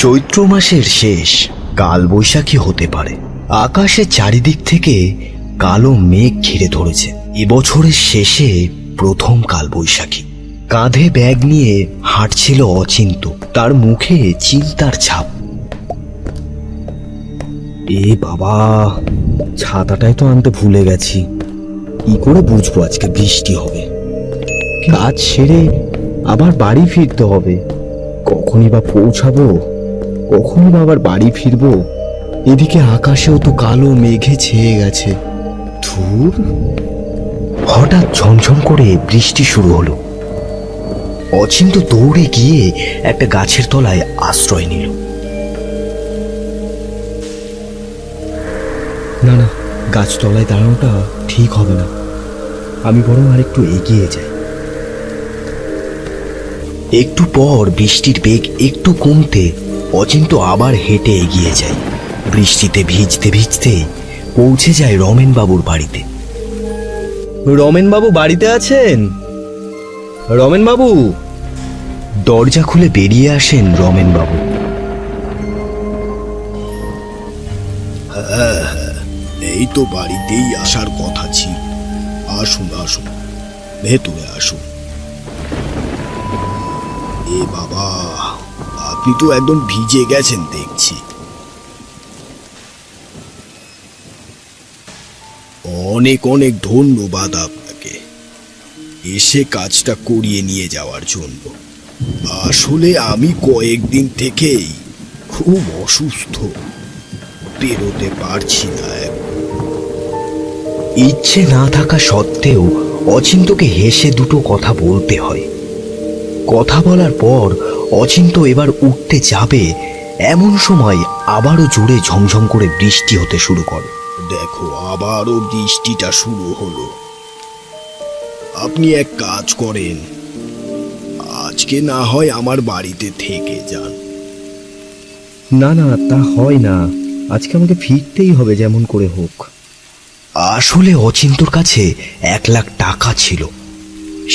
চৈত্র মাসের শেষ, কালবৈশাখী হতে পারে। আকাশের চারিদিক থেকে কালো মেঘ ঘিরে ধরেছে। এবছরের শেষে প্রথম কালবৈশাখী। কাঁধে ব্যাগ নিয়ে হাঁটছিল অচিন্ত, তার মুখে চিন্তার ছাপ। এ বাবা, ছাতাটাই তো আনতে ভুলে গেছি। কি করে বুঝবো আজকে বৃষ্টি হবে? কাজ সেরে আবার বাড়ি ফিরতে হবে। কখনই বা পৌঁছাবো, কখনই বা আবার বাড়ি ফিরবো। এদিকে আকাশেও তো কালো মেঘে ছেয়ে গেছে। ধুর! হঠাৎ ঝমঝম করে বৃষ্টি শুরু হলো। অচিন্ত দৌড়ে গিয়ে একটা গাছের তলায় আশ্রয় নিল। না না, গাছতলায় দাঁড়ানোটা ঠিক হবে না। আমি বরং আর একটু এগিয়ে যাই। একটু পর বৃষ্টির বেগ একটু কমতে অচিন্ত আবার হেঁটে এগিয়ে যায়। বৃষ্টিতে ভিজতে ভিজতে পৌঁছে যায় রমেনবাবুর বাড়িতে। রমেনবাবু বাড়িতে আছেন? রমেনবাবু! দরজা খুলে বেরিয়ে আসেন রমেনবাবু। হ্যাঁ, এই তো বাড়িতেই আসার কথা ছিল। আসুন আসুন, ভেতরে আসুন। এ বাবা, আপনি তো একদম ভিজে গেছেন দেখছি। অনেক অনেক ধন্যবাদ আপনাকে এসে কাজটা করিয়ে নিয়ে যাওয়ার জন্য। আসলে আমি কয়েকদিন থেকেই খুব অসুস্থ, বেরোতে পারছি না। ইচ্ছে না থাকা সত্ত্বেও অচিন্তকে হেসে দুটো কথা বলতে হয়। কথা বলার পর অচিন্ত এবার উঠতে যাবে, এমন সময় আবারও জোরে ঝমঝম করে বৃষ্টি হতে শুরু করে। দেখো, আবারও বৃষ্টিটা শুরু হলো। আপনি এক কাজ করেন, আজকে না হয় আমার বাড়িতে থেকে যান। না না, তা হয় না। আজকে আমাকে ফিরতেই হবে যেমন করে হোক। আসলে অচিন্তর কাছে 1,00,000 টাকা ছিল।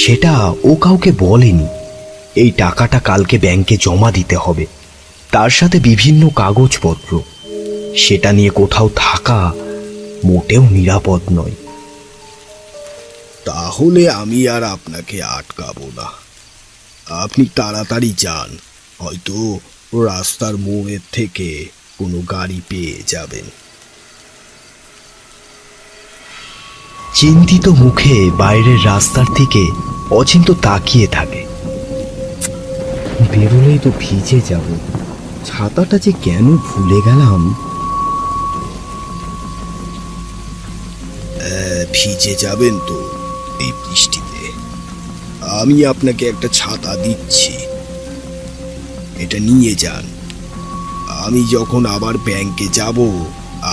সেটা ও কাউকে বলেনি। এই টাকাটা কালকে ব্যাংকে জমা দিতে হবে, তার সাথে বিভিন্ন কাগজপত্র। সেটা নিয়ে কোথাও থাকা মোটেও নিরাপদ নয়। তাহলে আমি আর আপনাকে আটকাবো না, আপনি তাড়াতাড়ি যান। হয়তো রাস্তার মোড়ের থেকে কোনো গাড়ি পেয়ে যাবেন। চিন্তিত মুখে বাইরের রাস্তার দিকে অচিন্ত তাকিয়ে থাকে। বেরোলেই তো ভিজে যাব, ছাতাটা যে কেন ভুলে গেলাম। ভিজে যাবেন তো এই বৃষ্টিতে? আমি আপনাকে একটা ছাতা দিচ্ছি, এটা নিয়ে যান। আমি যখন আবার ব্যাংকে যাব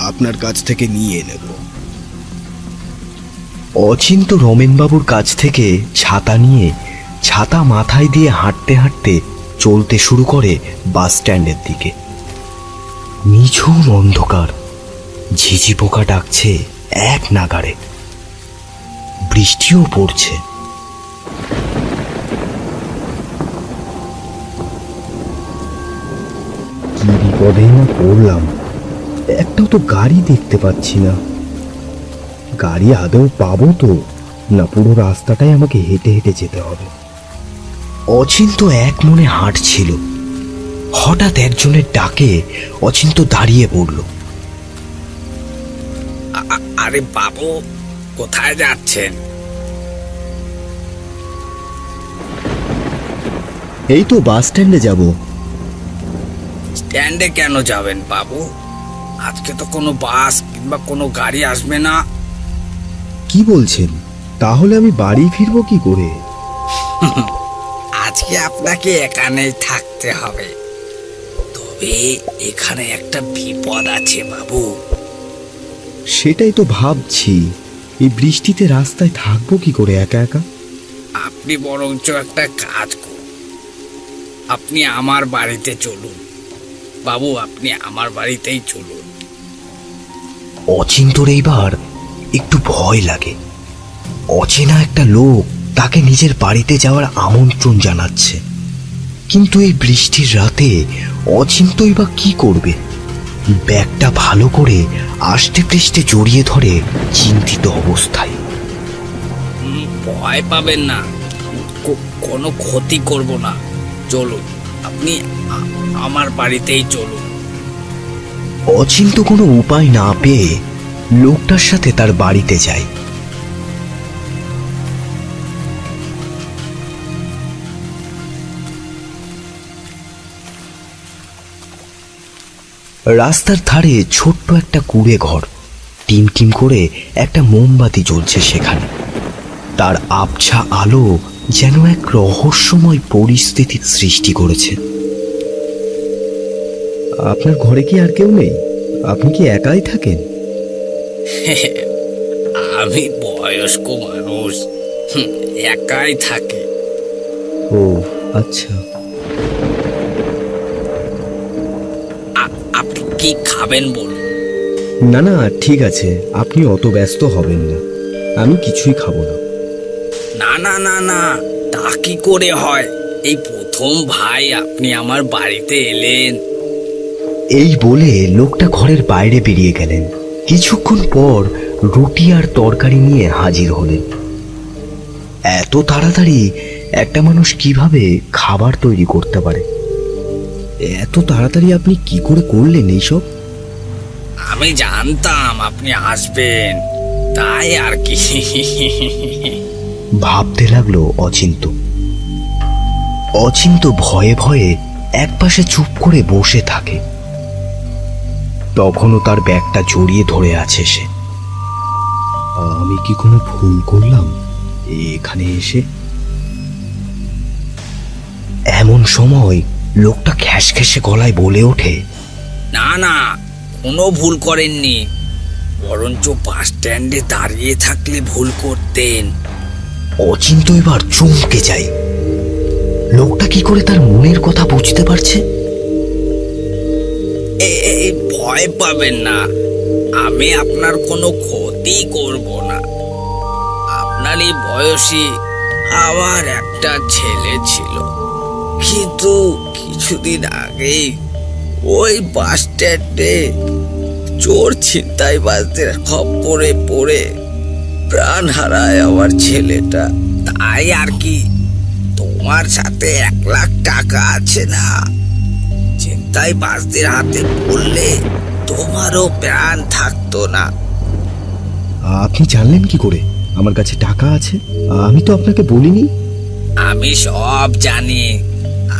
আপনার কাছ থেকে নিয়ে নেব। অচিন্ত রমেনবাবুর কাছ থেকে ছাতা নিয়ে ছাতা মাথায় দিয়ে হাঁটতে হাঁটতে চলতে শুরু করে বাস স্ট্যান্ডের দিকে। নিঝুম অন্ধকার, ঝিঝি পোকা ডাকছে এক নাগাড়ে। বৃষ্টিও পড়ছে। কি বিপদে না পড়লাম! একটাও তো গাড়ি দেখতে পাচ্ছি না। গাড়ি আদৌ পাবো তো, না পুরো রাস্তাটাই আমাকে হেঁটে হেঁটে যেতে হবে? অচিন্ত এক মনে হাঁটছিল। হঠাৎ একজনের ডাকে অচিন্ত দাঁড়িয়ে পড়ল। আরে বাবু, কোথায় যাচ্ছেন? এই তো বাস স্ট্যান্ডে যাব। স্ট্যান্ডে কেন যাবেন বাবু? আজকে তো কোনো বাস কিংবা কোনো গাড়ি আসবে না। কি বলছেন? তাহলে আমি বাড়ি ফিরবো কি করে? আজকে আপনাকে এখানেই থাকতে হবে। তবে এখানে একটা বিপদ আছে বাবু। সেটাই তো ভাবছি, এই বৃষ্টিতে রাস্তায় থাকবো কি করে একা একা? আপনি বরঞ্চ একটা কাজ করুন, আপনি আমার বাড়িতে চলুন বাবু, আপনি আমার বাড়িতেই চলুন। অচিন্তর এইবার একটু ভয় লাগে। অচেনা একটা লোক তাকে নিজের বাড়িতে যাওয়ার আমন্ত্রণ জানাচ্ছে। কিন্তু এই বৃষ্টির রাতে অচিন্তই বা কি করবে? ব্যাগটা ভালো করে আষ্টে পৃষ্ঠে জড়িয়ে ধরে চিন্তিত অবস্থায়। ভয় পাবেন না, কোনো ক্ষতি করব না। চলুন, আপনি আমার বাড়িতেই চলুন। অচিন্ত কোনো উপায় না পেয়ে লোকটার সাথে তার বাড়িতে যায়। রাস্তার ধারে ছোট্ট একটা কুঁড়ে ঘর, টিমটিম করে একটা মোমবাতি জ্বলছে সেখানে। তার আবছা আলো যেন এক রহস্যময় পরিস্থিতির সৃষ্টি করেছে। আপনার ঘরে কি আর কেউ নেই? আপনি কি একাই থাকেন? আমি বয়স্ক মানুষ, একাই থাকি। ও আচ্ছা। আপনি কি খাবেন বলুন? না না, ঠিক আছে, আপনি অত ব্যস্ত হবেন না, আমি কিছুই খাবো না। না না না না, তা কি করে হয়? এই প্রথম ভাই আপনি আমার বাড়িতে এলেন। এই বলে লোকটা ঘরের বাইরে বেরিয়ে গেলেন। কিছুক্ষণ পর রুটি আর তরকারি নিয়ে হাজির হলেন। এত তাড়াতাড়ি একটা মানুষ কিভাবে খাবার তৈরি করতে পারে? এত তাড়াতাড়ি আপনি কি করে করলেন এইসব? আমি জানতাম আপনি আসবেন, তাই আর কি। ভাবতে লাগলো অচিন্ত। অচিন্ত ভয়ে ভয়ে একপাশে চুপ করে বসে থাকে। তখনও তার ব্যাগটা জড়িয়ে ধরে আছে সে। আমি কি কোনো ভুল করলাম এখানে এসে? এমন সময় লোকটা খ্যাসখ্যাসে গলায় বলে ওঠে, না না, কোনো ভুল করেননি, বরঞ্চ বাস স্ট্যান্ডে দাঁড়িয়ে থাকলে ভুল করতেন। অচিন্ত এবার চমকে যায়। লোকটা কি করে তার মনের কথা বুঝতে পারছে? এই ভয় পাবেন না, আমি আপনার কোনো ক্ষতি করব না। আপনার এই বয়সী আমার একটা ছেলে ছিল, কিন্তু কিছুদিন আগেই ওই বাস স্ট্যান্ডে চোর ছিনতাইবাজদের খপ্পরে পড়ে প্রাণ হারায় আমার ছেলেটা। তাই আর কি, তোমার সাথে 1,00,000 টাকা আছে না? ছিনতাইবাজদের হাতে পড়লে তোমারও প্রাণ থাকতো না। আপনি জানলেন কি করে আমার কাছে টাকা আছে? আমি তো আপনাকে বলিনি। আমি সব জানি,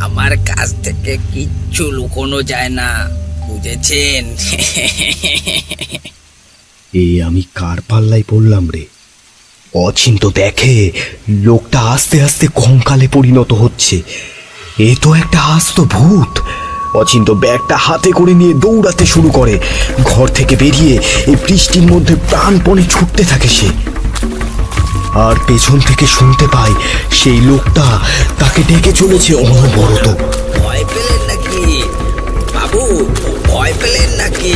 আমার কাছ থেকে কিচ্ছু লুকোনো যায় না, বুঝেছেন? আমি কার পাল্লায় পড়লাম রে? অচিন্ত দেখে লোকটা আস্তে আস্তে কঙ্কালে পরিণত হচ্ছে। এ তো একটা আস্ত ভূত। অচিন্ত ব্যাগটা হাতে করে নিয়ে দৌড়াতে শুরু করে। ঘর থেকে বেরিয়ে এই বৃষ্টির মধ্যে প্রাণপণে ছুটতে থাকে সে। আর পেছন থেকে শুনতে পায় সেই লোকটা তাকে ডেকে চলেছে অনবরত। ভয় পেলেন নাকি বাবু? ভয় পেলেন নাকি?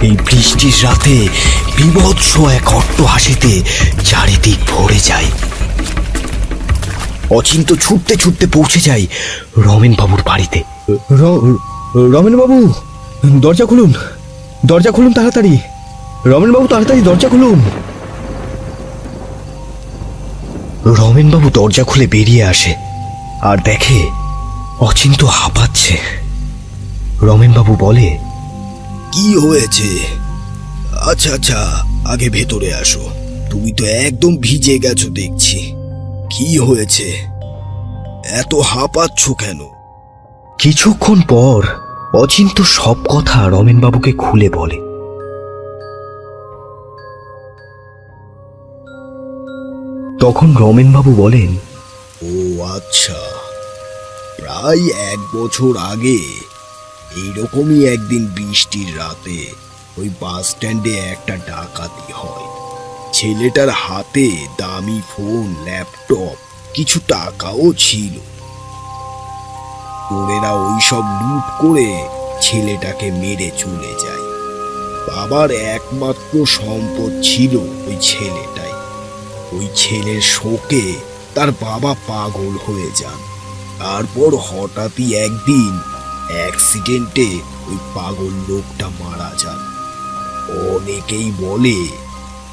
এই বৃষ্টির রাতে বিভৎস এক অট্টহাসিতে চারিদিক ভরে যায়। অচিন্ত ছুটতে ছুটতে পৌঁছে যায় রমেন বাবুর বাড়িতে। রমেন বাবু, দরজা খুলুন, দরজা খুলুন তাড়াতাড়ি। রমেন বাবু, তাড়াতাড়ি দরজা খুলুন। রমেন বাবু দরজা খুলে বেরিয়ে আসে আর দেখে অচিন্ত হাঁপাচ্ছে। রমেন বাবু বলে, কি হয়েছে? আচ্ছা আচ্ছা, আগে ভেতরে আসো। তুমি তো একদম ভিজে গেছো দেখছি। কি হয়েছে? এত হাঁপাচ্ছ কেন? কিছুক্ষণ পর অচিন্ত সব কথা রমেন বাবুকে খুলে বলে। তখন রমেন বাবু বলেন, ও আচ্ছা, প্রায় 1 বছর আগে এইরকমই একদিন বৃষ্টির রাতে ওই বাস স্ট্যান্ডে একটা ডাকাতি হয়। ছেলেটার হাতে দামি ফোন, ল্যাপটপ, কিছু টাকাও ছিল। চোরেরা ওইসব লুট করে ছেলেটাকে মেরে চলে যায়। বাবার একমাত্র সম্পদ ছিল ওই ছেলেটাই। ওই ছেলের শোকে তার বাবা পাগল হয়ে যান। তারপর হঠাৎই একদিন অ্যাক্সিডেন্টে ওই পাগল লোকটা মারা যান। অনেকেই বলে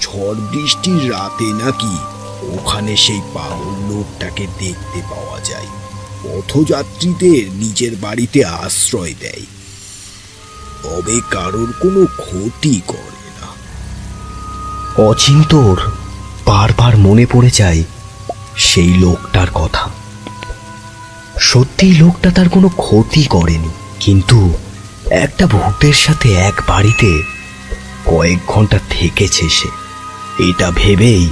ঝড় বৃষ্টির রাতে নাকি ওখানে সেই পাগল লোকটাকে দেখতে পাওয়া যায়। পথযাত্রীদের নিজের বাড়িতে আশ্রয় দেয়, তবে কারোর কোনো ক্ষতি করে না। অচিন্তর বারবার মনে পড়ে যায় সেই লোকটার কথা। সত্যিই লোকটা তার কোনো ক্ষতি করেনি, কিন্তু একটা ভূতের সাথে এক বাড়িতে কয়েক ঘন্টা থেকেছে সে। এটা ভেবেই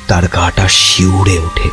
তার গাটা শিউরে ওঠে।